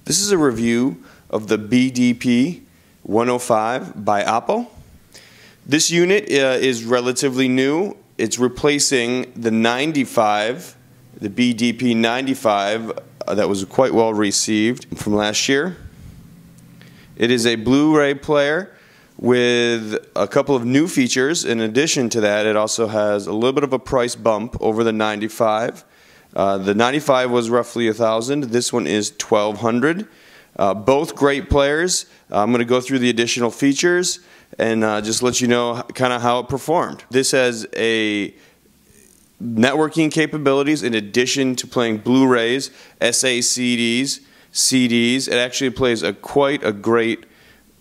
This is a review of the BDP 105 by Oppo. This unit is relatively new. It's replacing the 95, the BDP 95 that was quite well received from last year. It is a Blu-ray player with a couple of new features. In addition to that, it also has a little bit of a price bump over the 95. The 95 was roughly $1,000. This one is $1,200. Both great players. I'm going to go through the additional features and just let you know kind of how it performed. This has a networking capabilities in addition to playing Blu-rays, SACDs, CDs. It actually plays quite a great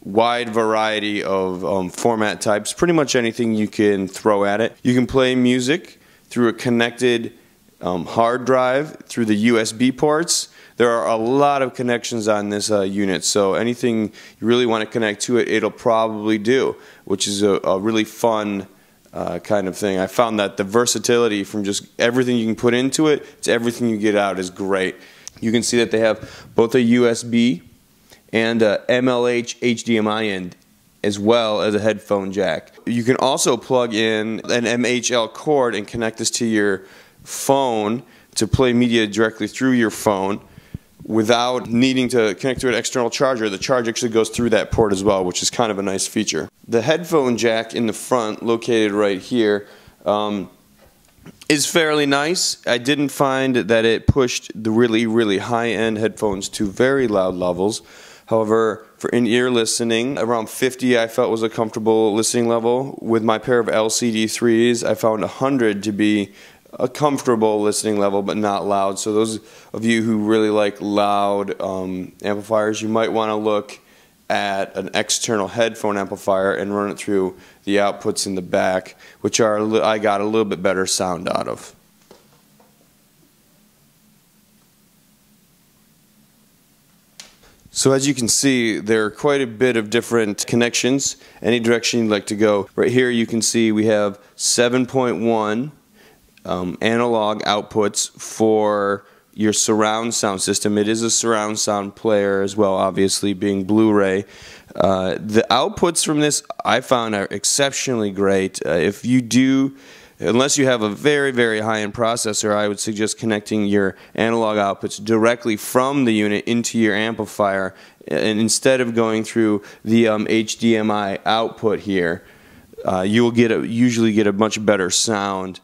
wide variety of format types. Pretty much anything you can throw at it. You can play music through a connected hard drive through the USB ports. There are a lot of connections on this unit, so anything you really want to connect to it, it'll probably do, which is a really fun kind of thing. I found that the versatility from just everything you can put into it to everything you get out is great. You can see that they have both a USB and a MLH HDMI end, as well as a headphone jack. You can also plug in an MHL cord and connect this to your phone to play media directly through your phone without needing to connect to an external charger. The charge actually goes through that port as well, which is kind of a nice feature. The headphone jack in the front, located right here, is fairly nice. I didn't find that it pushed the really high-end headphones to very loud levels. However, for in-ear listening, around 50 I felt was a comfortable listening level. With my pair of LCD3s, I found 100 to be a comfortable listening level, but not loud. So those of you who really like loud amplifiers, you might want to look at an external headphone amplifier and run it through the outputs in the back, which are I got a little bit better sound out of. So as you can see, there are quite a bit of different connections, any direction you'd like to go. Right here you can see we have 7.1 analog outputs for your surround sound system. It is a surround sound player as well, obviously being Blu-ray. The outputs from this I found are exceptionally great. If you do, unless you have a very high-end processor, I would suggest connecting your analog outputs directly from the unit into your amplifier, and instead of going through the HDMI output here, you will usually get a much better sound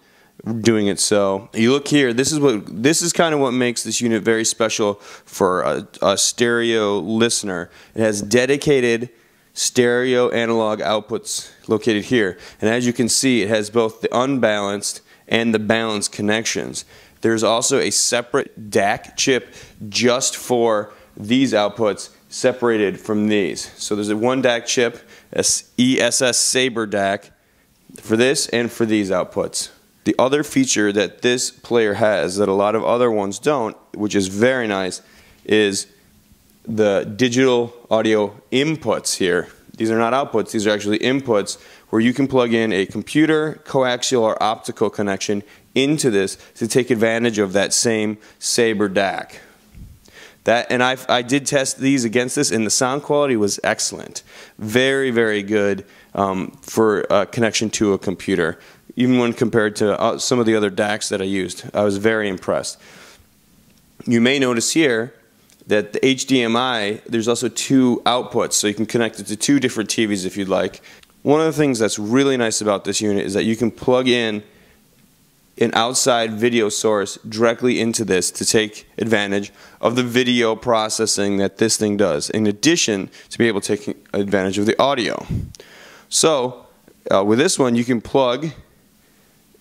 doing it. So you look here, this is kind of what makes this unit very special for a stereo listener. It has dedicated stereo analog outputs located here, and as you can see, it has both the unbalanced and the balanced connections. There's also a separate DAC chip just for these outputs, separated from these. So there's a one DAC chip, ESS Saber DAC, for this and for these outputs. The other feature that this player has that a lot of other ones don't, which is very nice, is the digital audio inputs here. These are not outputs, these are actually inputs where you can plug in a computer, coaxial, or optical connection into this to take advantage of that same Saber DAC. I did test these against this, and the sound quality was excellent. Very good for a connection to a computer. Even when compared to some of the other DACs that I used, I was very impressed. You may notice here that the HDMI, there's also two outputs, so you can connect it to two different TVs if you'd like. One of the things that's really nice about this unit is that you can plug in an outside video source directly into this to take advantage of the video processing that this thing does, in addition to be able to take advantage of the audio. So with this one, you can plug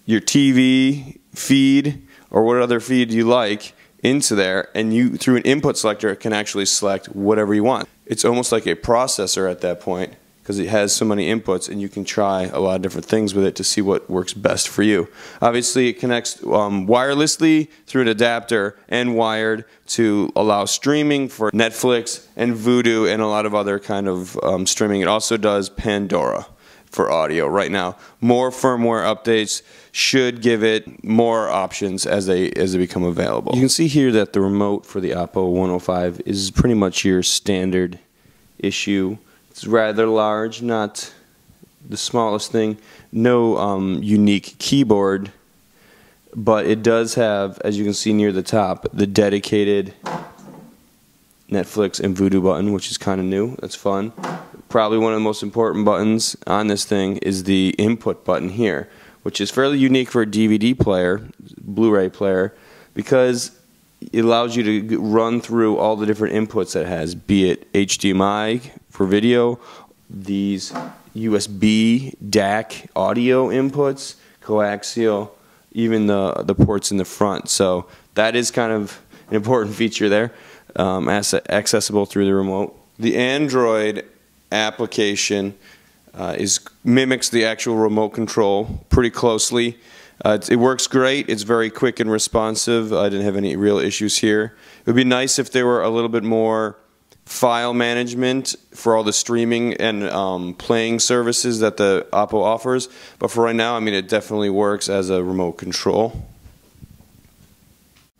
your TV feed or what other feed you like into there, and you, through an input selector, can actually select whatever you want. It's almost like a processor at that point because it has so many inputs, and you can try a lot of different things with it to see what works best for you. Obviously, it connects wirelessly through an adapter and wired to allow streaming for Netflix and Vudu and a lot of other kind of streaming. It also does Pandora. for audio right now. More firmware updates should give it more options as they become available. You can see here that the remote for the Oppo 105 is pretty much your standard issue. It's rather large, not the smallest thing. No unique keyboard, but it does have, as you can see near the top, the dedicated Netflix and Vudu button, which is kind of new. That's fun. Probably one of the most important buttons on this thing is the input button here, which is fairly unique for a DVD player, Blu-ray player, because it allows you to run through all the different inputs that it has, be it HDMI for video, these USB DAC audio inputs, coaxial, even the ports in the front. So that is kind of an important feature there, accessible through the remote. The Android application mimics the actual remote control pretty closely. It works great. It's very quick and responsive. I didn't have any real issues here. It would be nice if there were a little bit more file management for all the streaming and playing services that the Oppo offers. But for right now, I mean, it definitely works as a remote control.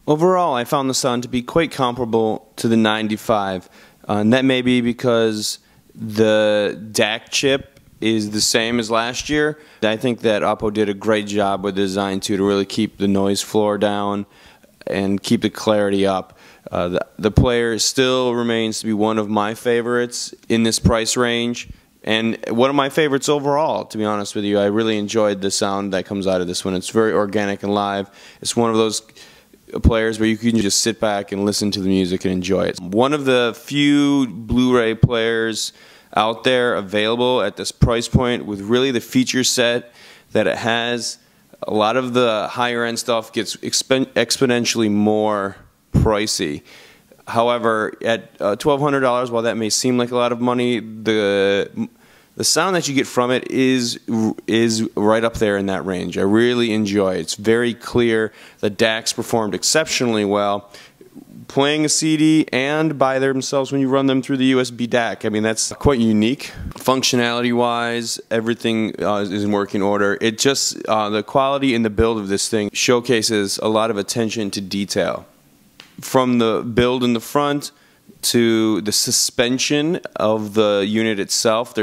Overall, I found the sound to be quite comparable to the 95. And that may be because the DAC chip is the same as last year. I think that Oppo did a great job with the design to really keep the noise floor down and keep the clarity up. The player still remains to be one of my favorites in this price range, and one of my favorites overall, to be honest with you. I really enjoyed the sound that comes out of this one. It's very organic and live. It's one of those players where you can just sit back and listen to the music and enjoy it. One of the few Blu-ray players out there available at this price point with really the feature set that it has. A lot of the higher end stuff gets exponentially more pricey. However, at $1,200, while that may seem like a lot of money, the sound that you get from it is right up there in that range. I really enjoy it. It's very clear. The DACs performed exceptionally well. Playing a CD and by themselves when you run them through the USB DAC. I mean, that's quite unique. Functionality-wise, everything is in working order. It just, the quality and the build of this thing showcases a lot of attention to detail. From the build in the front to the suspension of the unit itself,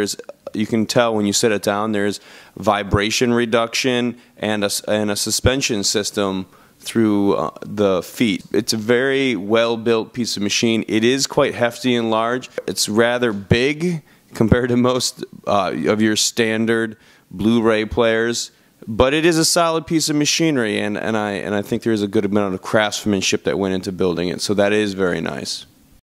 you can tell when you set it down, there's vibration reduction and a suspension system through the feet. It's a very well-built piece of machine. It is quite hefty and large. It's rather big compared to most of your standard Blu-ray players, but it is a solid piece of machinery, and I think there is a good amount of craftsmanship that went into building it, so that is very nice.